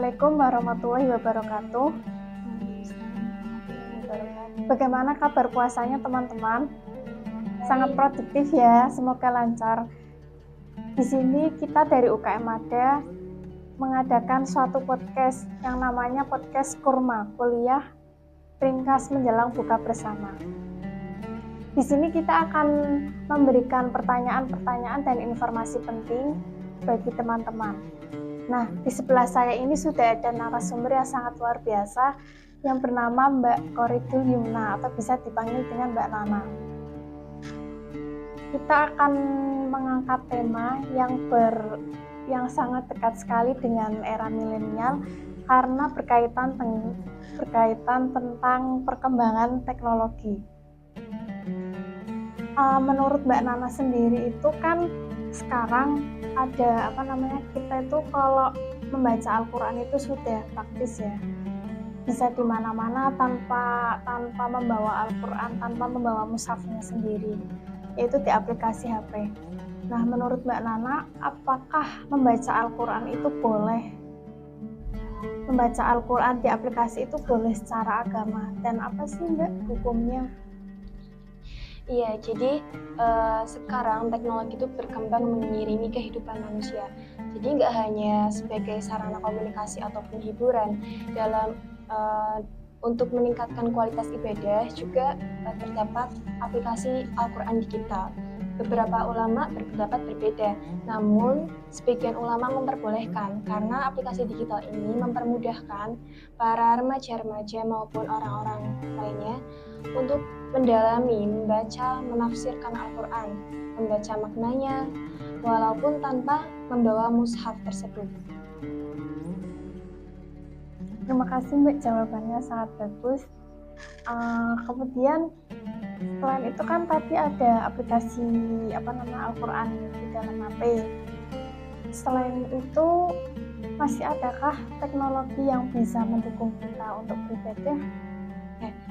Assalamualaikum warahmatullahi wabarakatuh. Bagaimana kabar puasanya teman-teman? Sangat produktif ya, semoga lancar. Di sini kita dari UKM Mada mengadakan suatu podcast yang namanya podcast Kurma, kuliah ringkas menjelang buka bersama. Di sini kita akan memberikan pertanyaan-pertanyaan dan informasi penting bagi teman-teman. Nah, di sebelah saya ini sudah ada narasumber yang sangat luar biasa yang bernama Mbak Koridul Yumna atau bisa dipanggil dengan Mbak Nana. Kita akan mengangkat tema yang sangat dekat sekali dengan era milenial karena berkaitan tentang perkembangan teknologi. Menurut Mbak Nana sendiri itu kan sekarang ada kita itu kalau membaca Al-Quran itu sudah praktis ya, bisa di mana-mana tanpa membawa Al-Quran, tanpa membawa mushafnya sendiri, yaitu di aplikasi HP. Nah, menurut Mbak Nana, apakah membaca Al-Quran itu boleh? Membaca Al-Quran di aplikasi itu boleh secara agama, dan apa sih Mbak hukumnya? Iya, jadi sekarang teknologi itu berkembang mengiringi kehidupan manusia. Jadi nggak hanya sebagai sarana komunikasi ataupun hiburan dalam untuk meningkatkan kualitas ibadah, juga terdapat aplikasi Al-Quran digital. Beberapa ulama berpendapat berbeda, namun sebagian ulama memperbolehkan karena aplikasi digital ini mempermudahkan para remaja-remaja maupun orang-orang lainnya untuk mendalami, membaca, menafsirkan Al-Quran, membaca maknanya, walaupun tanpa membawa mushaf tersebut. Terima kasih Mbak, jawabannya sangat bagus. Kemudian selain itu kan tadi ada aplikasi Al-Quran di dalam HP. Selain itu masih adakah teknologi yang bisa mendukung kita untuk beribadah?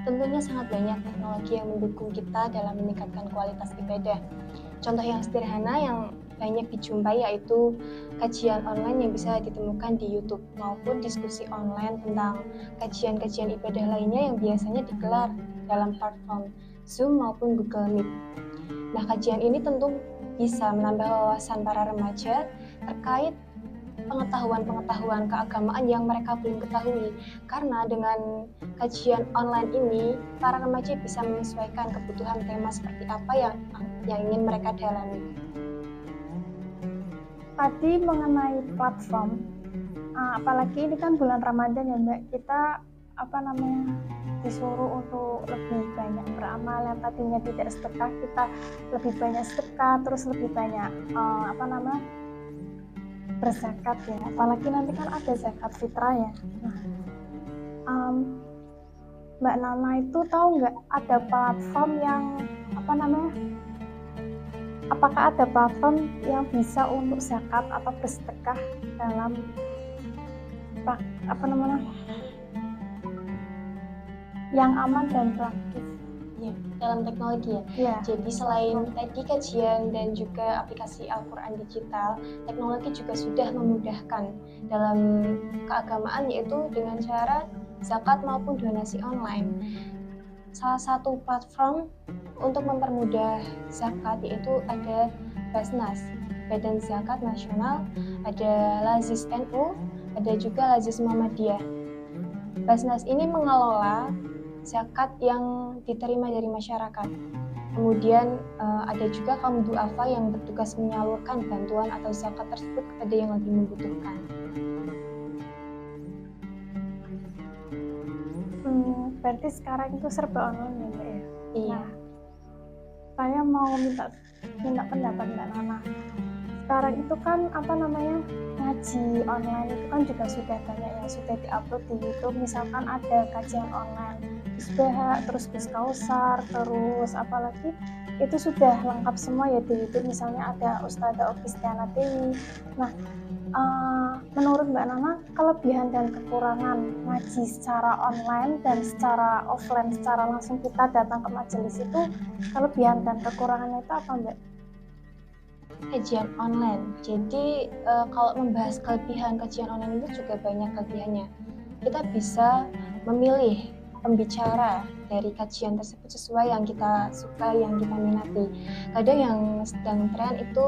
Tentunya sangat banyak teknologi yang mendukung kita dalam meningkatkan kualitas ibadah. Contoh yang sederhana yang banyak dijumpai yaitu kajian online yang bisa ditemukan di YouTube maupun diskusi online tentang kajian-kajian ibadah lainnya yang biasanya digelar dalam platform Zoom maupun Google Meet. Nah, kajian ini tentu bisa menambah wawasan para remaja terkait pengetahuan keagamaan yang mereka belum ketahui, karena dengan kajian online ini para remaja bisa menyesuaikan kebutuhan tema seperti apa yang ingin mereka dalami. Tadi mengenai platform, apalagi ini kan bulan Ramadan ya Mbak, kita disuruh untuk lebih banyak beramal, yang tadinya tidak sedekah kita lebih banyak sedekah, terus lebih banyak berzakat ya, apalagi nanti kan ada zakat fitrah ya. Mbak Nana itu tahu nggak ada platform yang apakah ada platform yang bisa untuk zakat atau bersedekah dalam yang aman dan praktis? Ya, dalam teknologi ya. Ya. Jadi selain tadi kajian dan juga aplikasi Al-Quran digital, teknologi juga sudah memudahkan dalam keagamaan, yaitu dengan cara zakat maupun donasi online. Salah satu platform untuk mempermudah zakat yaitu ada Basnas, Badan Zakat Nasional, ada Lazis NU, ada juga Lazis Muhammadiyah. Basnas ini mengelola zakat yang diterima dari masyarakat. Kemudian ada juga kaum duafa yang bertugas menyalurkan bantuan atau zakat tersebut kepada yang lebih membutuhkan. Berarti sekarang itu serba online ya Mbak ya? Iya. Nah, saya mau minta pendapat Mbak Nana. Sekarang itu kan ngaji online itu kan juga sudah banyak yang sudah diupload di YouTube. Misalkan ada kajian online Isbah, terus Kausar, terus apalagi itu sudah lengkap semua ya di YouTube. Misalnya ada Ustadzah Okistiana Dewi. Nah, menurut Mbak Nana, kelebihan dan kekurangan ngaji secara online dan secara offline, secara langsung kita datang ke majelis itu, kelebihan dan kekurangannya itu apa Mbak? Kajian online. Jadi kalau membahas kelebihan kajian online itu juga banyak kelebihannya. Kita bisa memilih pembicara dari kajian tersebut sesuai yang kita suka, yang kita minati. Kadang yang sedang tren itu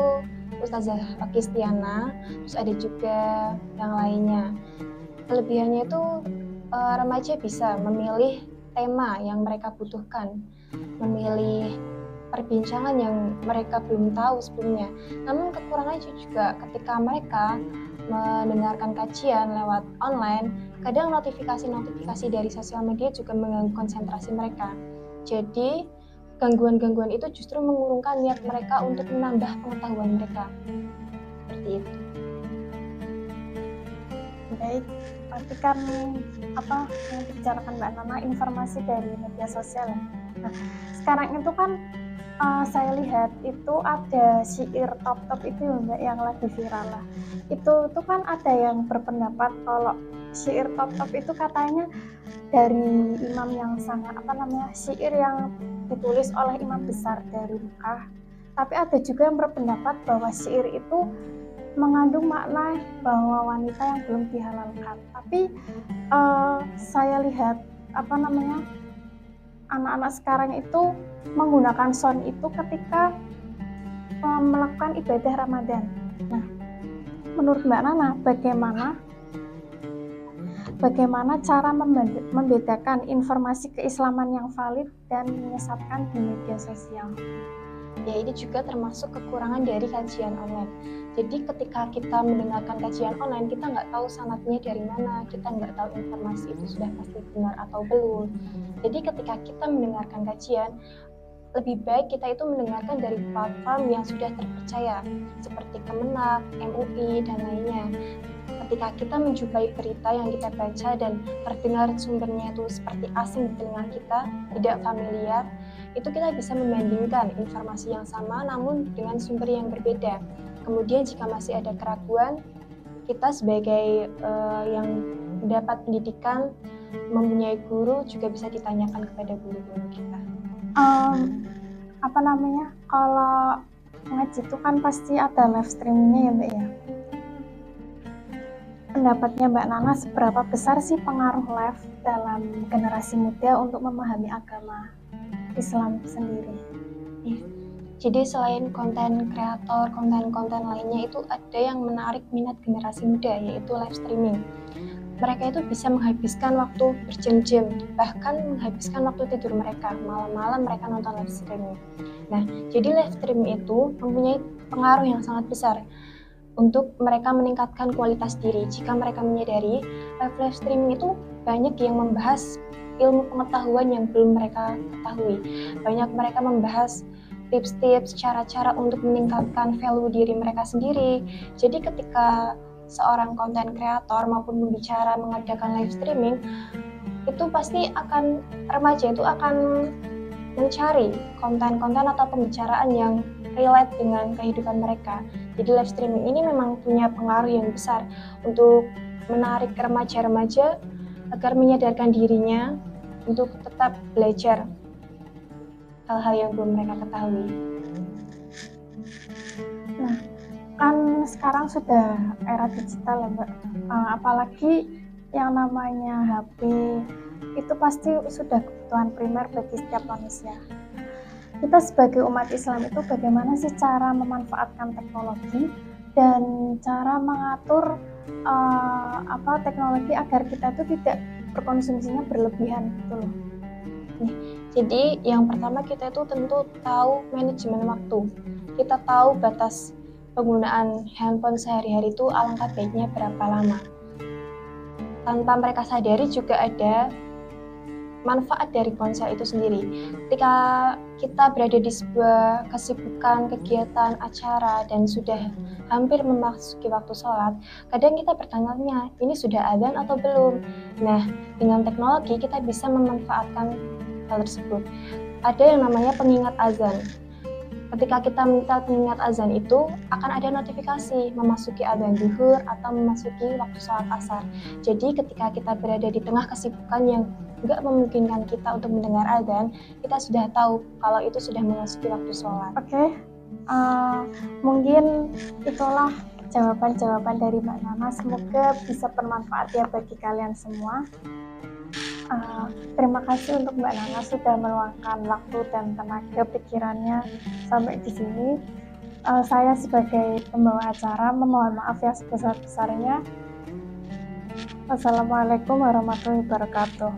Ustazah Okistiana, terus ada juga yang lainnya. Kelebihannya itu remaja bisa memilih tema yang mereka butuhkan, memilih perbincangan yang mereka belum tahu sebelumnya. Namun kekurangannya juga ketika mereka mendengarkan kajian lewat online, kadang notifikasi-notifikasi dari sosial media juga mengganggu konsentrasi mereka. Jadi gangguan-gangguan itu justru mengurungkan niat mereka untuk menambah pengetahuan mereka. Seperti itu. Baik, berarti kan yang dibicarakan Mbak Nana informasi dari media sosial. Nah, sekarang itu kan saya lihat itu ada syair top itu ya Mbak, yang lagi viral lah. Itu kan ada yang berpendapat kalau syair top itu katanya dari imam yang sangat syair yang ditulis oleh imam besar dari Mekah. Tapi ada juga yang berpendapat bahwa syair itu mengandung makna bahwa wanita yang belum dihalalkan. Tapi saya lihat anak-anak sekarang itu menggunakan sound itu ketika melakukan ibadah Ramadan. Nah, menurut Mbak Nana, bagaimana cara membedakan informasi keislaman yang valid dan menyesatkan di media sosial? Ya, ini juga termasuk kekurangan dari kajian online. Jadi ketika kita mendengarkan kajian online, kita nggak tahu sanadnya dari mana, kita nggak tahu informasi itu sudah pasti benar atau belum. Jadi ketika kita mendengarkan kajian, lebih baik kita itu mendengarkan dari platform yang sudah terpercaya, seperti Kemenak, MUI, dan lainnya. Ketika kita menjumpai berita yang kita baca dan terdengar sumbernya itu seperti asing di telinga kita, tidak familiar, itu kita bisa membandingkan informasi yang sama namun dengan sumber yang berbeda. Kemudian jika masih ada keraguan, kita sebagai yang mendapat pendidikan, mempunyai guru, juga bisa ditanyakan kepada guru-guru kita. Kalau ngaji itu kan pasti ada live streamingnya ya Mbak ya. Pendapatnya Mbak Nana, seberapa besar sih pengaruh live dalam generasi muda untuk memahami agama Islam sendiri? Ya. Jadi selain konten kreator, konten-konten lainnya itu ada yang menarik minat generasi muda, yaitu live streaming. Mereka itu bisa menghabiskan waktu berjam-jam, bahkan menghabiskan waktu tidur mereka. Malam-malam mereka nonton live streaming. Nah, jadi live streaming itu mempunyai pengaruh yang sangat besar untuk mereka meningkatkan kualitas diri. Jika mereka menyadari, live streaming itu banyak yang membahas ilmu pengetahuan yang belum mereka ketahui. Banyak mereka membahas tips-tips, cara-cara untuk meningkatkan value diri mereka sendiri. Jadi ketika seorang konten kreator maupun pembicara mengadakan live streaming, itu pasti remaja itu akan mencari konten-konten atau pembicaraan yang relate dengan kehidupan mereka. Jadi live streaming ini memang punya pengaruh yang besar untuk menarik remaja-remaja agar menyadarkan dirinya untuk tetap belajar hal-hal yang belum mereka ketahui. Nah, kan sekarang sudah era digital ya Mbak, apalagi yang namanya HP itu pasti sudah kebutuhan primer bagi setiap manusia. Kita sebagai umat Islam itu bagaimana sih cara memanfaatkan teknologi dan cara mengatur teknologi agar kita itu tidak berkonsumsinya berlebihan gitu loh. Jadi yang pertama kita itu tentu tahu manajemen waktu. Kita tahu batas penggunaan handphone sehari-hari itu alangkah baiknya berapa lama. Tanpa mereka sadari juga ada manfaat dari ponsel itu sendiri. Ketika kita berada di sebuah kesibukan, kegiatan, acara, dan sudah hampir memasuki waktu sholat, kadang kita bertanya, ini sudah adzan atau belum? Nah, dengan teknologi kita bisa memanfaatkan hal tersebut. Ada yang namanya pengingat azan. Ketika kita minta pengingat azan itu akan ada notifikasi memasuki adzan zuhur atau memasuki waktu sholat asar. Jadi ketika kita berada di tengah kesibukan yang nggak memungkinkan kita untuk mendengar azan, kita sudah tahu kalau itu sudah memasuki waktu sholat. Oke, Mungkin itulah jawaban-jawaban dari Mbak Nana. Semoga bisa bermanfaat ya bagi kalian semua. Terima kasih untuk Mbak Nana sudah meluangkan waktu dan tenaga pikirannya sampai di sini. Saya sebagai pembawa acara memohon maaf yang sebesar-besarnya. Wassalamualaikum warahmatullahi wabarakatuh.